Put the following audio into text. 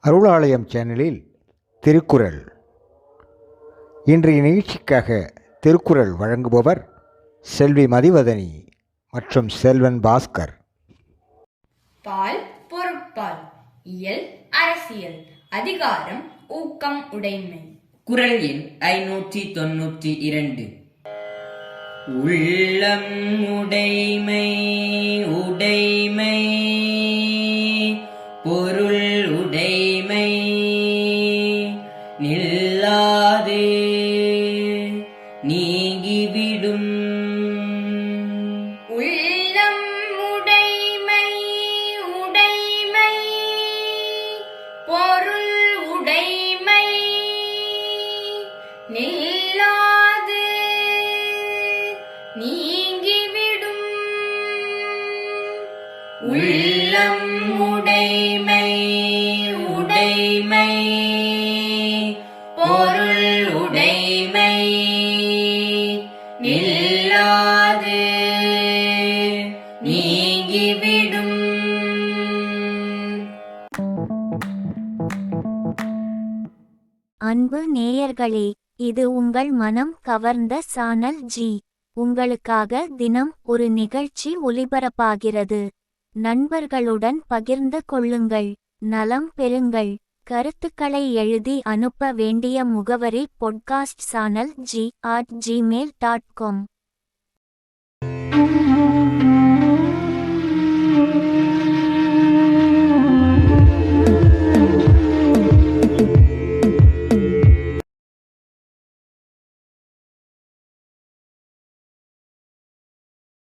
அருளாலயம் சேனலில் திருக்குறள். இன்றைய நிகழ்ச்சிக்காக திருக்குறள் வழங்குபவர் செல்வி மதிவதனி மற்றும் செல்வன் பாஸ்கர். பால் பொருட்பால் இயல் அரசியல் அதிகாரம் ஊக்கம் உடைமை. குறள் எண் 592. உள்ளம் உடைமை உடைமை பொருள் உடைமை நில்லாது நீங்கிவிடும். உள்ளம் உடைமை உடைமை பொருள் உடைமை நில்லாது நீங்கிவிடும். உள்ளம் உடைமை உடைமை பொருள் உடைமை நில்லாது நீங்கிவிடும். அன்பு நேயர்களே, இது உங்கள் மனம் கவர்ந்த சானல் ஜி. உங்களுக்காக தினம் ஒரு நிகழ்ச்சி ஒலிபரப்பாகிறது. நண்பர்களுடன் பகிர்ந்து கொள்ளுங்கள், நலம் பெறுங்கள். கருத்துக்களை எழுதி அனுப்ப வேண்டிய முகவரி podcast channel@gmail.com.